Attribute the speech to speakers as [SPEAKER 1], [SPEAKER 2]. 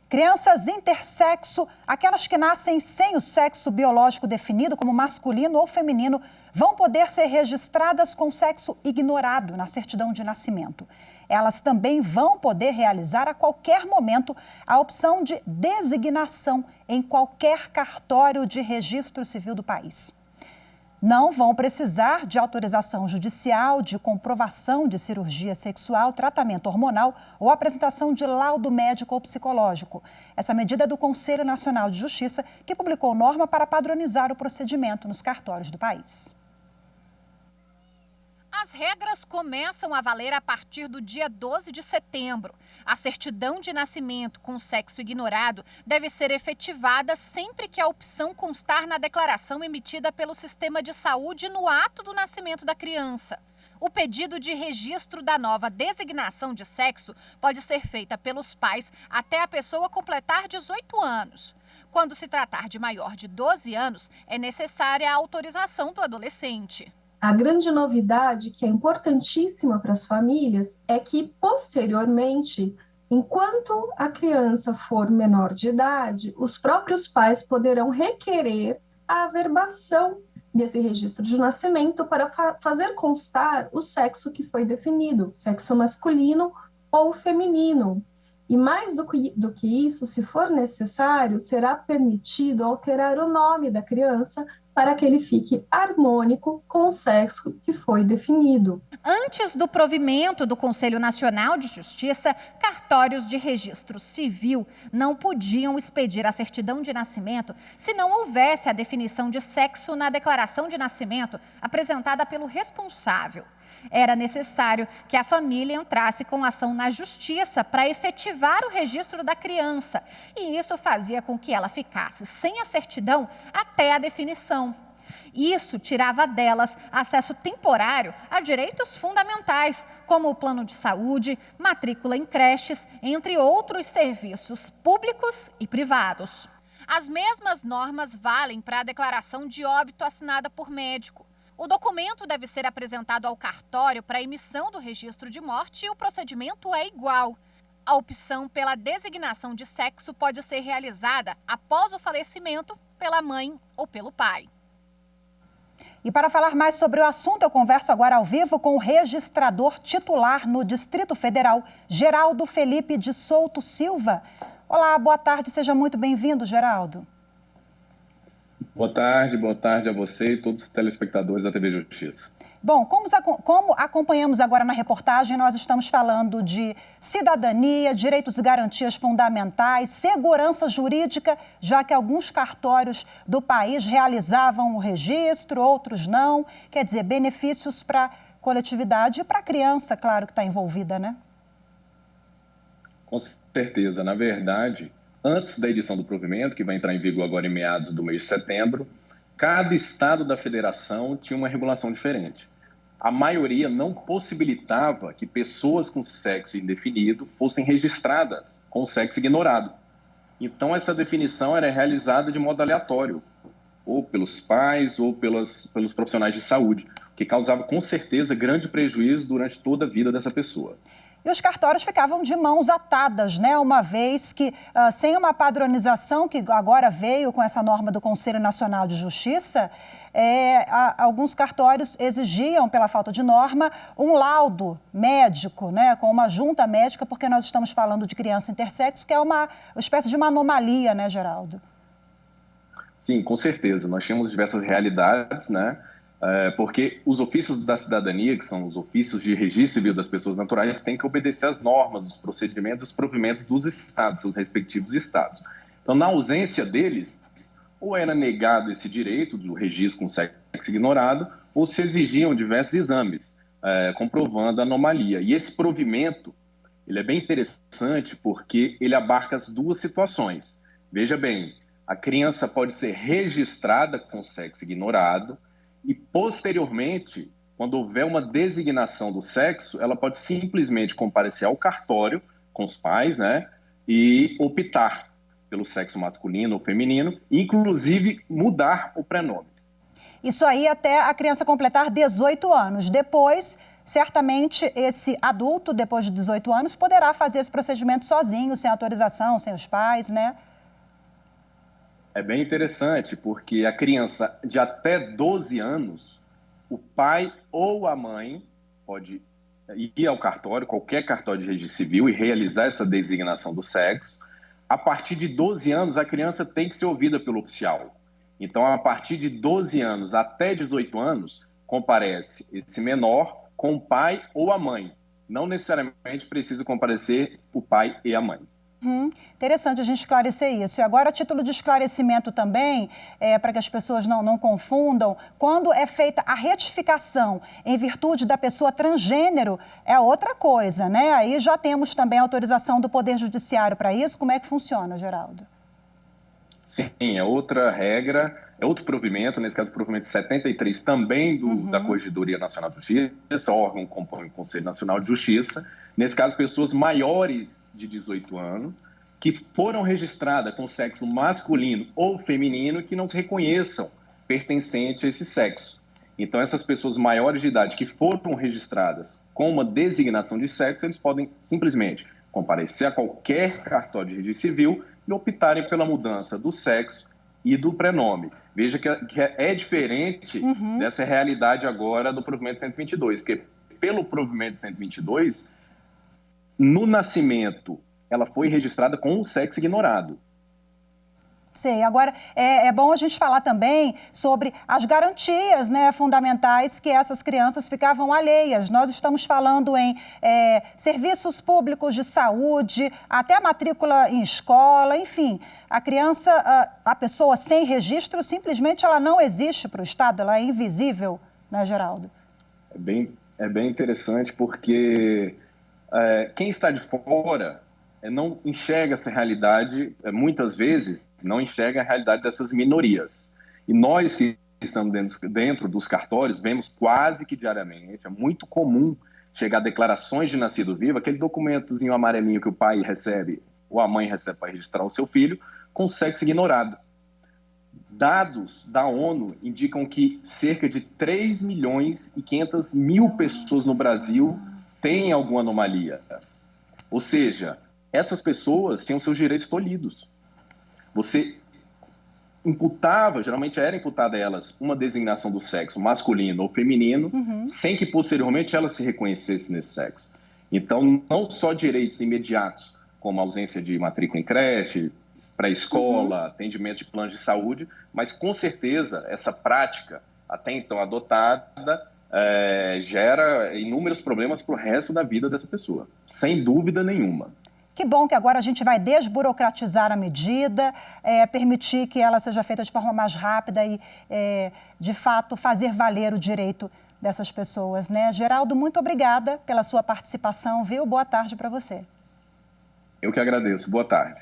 [SPEAKER 1] Crianças intersexo, aquelas que nascem sem o sexo biológico definido como masculino ou feminino, vão poder ser registradas com sexo ignorado na certidão de nascimento. Elas também vão poder realizar a qualquer momento a opção de designação em qualquer cartório de registro civil do país. Não vão precisar de autorização judicial, de comprovação de cirurgia sexual, tratamento hormonal ou apresentação de laudo médico ou psicológico. Essa medida é do Conselho Nacional de Justiça, que publicou norma para padronizar o procedimento nos cartórios do país.
[SPEAKER 2] As regras começam a valer a partir do dia 12 de setembro. A certidão de nascimento com sexo ignorado deve ser efetivada sempre que a opção constar na declaração emitida pelo sistema de saúde no ato do nascimento da criança. O pedido de registro da nova designação de sexo pode ser feita pelos pais até a pessoa completar 18 anos. Quando se tratar de maior de 12 anos, é necessária a autorização do adolescente.
[SPEAKER 3] A grande novidade, que é importantíssima para as famílias, é que, posteriormente, enquanto a criança for menor de idade, os próprios pais poderão requerer a averbação desse registro de nascimento para fazer constar o sexo que foi definido, sexo masculino ou feminino. E mais do que isso, se for necessário, será permitido alterar o nome da criança para que ele fique harmônico com o sexo que foi definido.
[SPEAKER 2] Antes do provimento do Conselho Nacional de Justiça, cartórios de registro civil não podiam expedir a certidão de nascimento se não houvesse a definição de sexo na declaração de nascimento apresentada pelo responsável. Era necessário que a família entrasse com ação na justiça para efetivar o registro da criança. E isso fazia com que ela ficasse sem a certidão até a definição. Isso tirava delas acesso temporário a direitos fundamentais, como o plano de saúde, matrícula em creches, entre outros serviços públicos e privados. As mesmas normas valem para a declaração de óbito assinada por médico. O documento deve ser apresentado ao cartório para emissão do registro de morte e o procedimento é igual. A opção pela designação de sexo pode ser realizada após o falecimento pela mãe ou pelo pai.
[SPEAKER 1] E para falar mais sobre o assunto, eu converso agora ao vivo com o registrador titular no Distrito Federal, Geraldo Felipe de Souto Silva. Olá, boa tarde, seja muito bem-vindo, Geraldo.
[SPEAKER 4] Boa tarde a você e todos os telespectadores da TV Justiça.
[SPEAKER 1] Bom, como acompanhamos agora na reportagem, nós estamos falando de cidadania, direitos e garantias fundamentais, segurança jurídica, já que alguns cartórios do país realizavam o registro, outros não. Quer dizer, benefícios para a coletividade e para a criança, claro, que está envolvida, né?
[SPEAKER 4] Com certeza. Na verdade, antes da edição do provimento, que vai entrar em vigor agora em meados do mês de setembro, cada estado da federação tinha uma regulação diferente. A maioria não possibilitava que pessoas com sexo indefinido fossem registradas com sexo ignorado. Então, essa definição era realizada de modo aleatório, ou pelos pais ou pelos profissionais de saúde, o que causava, com certeza, grande prejuízo durante toda a vida dessa pessoa.
[SPEAKER 1] E os cartórios ficavam de mãos atadas, né? Uma vez que, sem uma padronização, que agora veio com essa norma do Conselho Nacional de Justiça, alguns cartórios exigiam, pela falta de norma, um laudo médico, né? Com uma junta médica, porque nós estamos falando de criança intersexo, que é uma espécie de uma anomalia, né, Geraldo?
[SPEAKER 4] Sim, com certeza. Nós tínhamos diversas realidades, né? Porque os ofícios da cidadania, que são os ofícios de registro civil das pessoas naturais, têm que obedecer às normas, os procedimentos, os provimentos dos estados, os respectivos estados. Então, na ausência deles, ou era negado esse direito do registro com sexo ignorado, ou se exigiam diversos exames, comprovando a anomalia. E esse provimento, ele é bem interessante porque ele abarca as duas situações. Veja bem, a criança pode ser registrada com sexo ignorado, e, posteriormente, quando houver uma designação do sexo, ela pode simplesmente comparecer ao cartório com os pais, né, e optar pelo sexo masculino ou feminino, inclusive mudar o prenome.
[SPEAKER 1] Isso aí até a criança completar 18 anos. Depois, certamente esse adulto, depois de 18 anos, poderá fazer esse procedimento sozinho, sem autorização, sem os pais, né?
[SPEAKER 4] É bem interessante, porque a criança de até 12 anos, o pai ou a mãe pode ir ao cartório, qualquer cartório de registro civil, e realizar essa designação do sexo. A partir de 12 anos, a criança tem que ser ouvida pelo oficial. Então, a partir de 12 anos até 18 anos, comparece esse menor com o pai ou a mãe. Não necessariamente precisa comparecer o pai e a mãe.
[SPEAKER 1] Interessante a gente esclarecer isso. E agora, a título de esclarecimento também, para que as pessoas não confundam, quando é feita a retificação em virtude da pessoa transgênero, é outra coisa, né? Aí já temos também a autorização do Poder Judiciário para isso. Como é que funciona, Geraldo?
[SPEAKER 4] Sim, é outra regra, é outro provimento, nesse caso o provimento 73 também da Corregedoria Nacional de Justiça, órgão que compõe o Conselho Nacional de Justiça. Nesse caso, pessoas maiores de 18 anos que foram registradas com sexo masculino ou feminino que não se reconheçam pertencente a esse sexo. Então, essas pessoas maiores de idade que foram registradas com uma designação de sexo, eles podem simplesmente comparecer a qualquer cartório de registro civil e optarem pela mudança do sexo e do prenome. Veja que é diferente dessa realidade agora do provimento 122, porque pelo provimento 122, no nascimento, ela foi registrada com o sexo ignorado.
[SPEAKER 1] Sei. Agora, é bom a gente falar também sobre as garantias, né, fundamentais que essas crianças ficavam alheias. Nós estamos falando em serviços públicos de saúde, até matrícula em escola, enfim. A criança, a pessoa sem registro, simplesmente ela não existe para o Estado, ela é invisível, né, Geraldo?
[SPEAKER 4] É bem interessante porque quem está de fora não enxerga essa realidade, muitas vezes não enxerga a realidade dessas minorias. E nós que estamos dentro dos cartórios, vemos quase que diariamente, é muito comum chegar declarações de nascido vivo, aquele documentozinho amarelinho que o pai recebe ou a mãe recebe para registrar o seu filho, com sexo ignorado. Dados da ONU indicam que cerca de 3.500.000 pessoas no Brasil têm alguma anomalia. Ou seja, essas pessoas tinham seus direitos tolhidos. Você imputava, geralmente era imputada a elas, uma designação do sexo masculino ou feminino, sem que posteriormente elas se reconhecessem nesse sexo. Então, não só direitos imediatos, como a ausência de matrícula em creche, pré-escola, atendimento de plano de saúde, mas com certeza essa prática, até então adotada, gera inúmeros problemas para o resto da vida dessa pessoa, sem dúvida nenhuma.
[SPEAKER 1] Que bom que agora a gente vai desburocratizar a medida, permitir que ela seja feita de forma mais rápida e, de fato, fazer valer o direito dessas pessoas, né? Geraldo, muito obrigada pela sua participação, viu? Boa tarde para você.
[SPEAKER 4] Eu que agradeço. Boa tarde.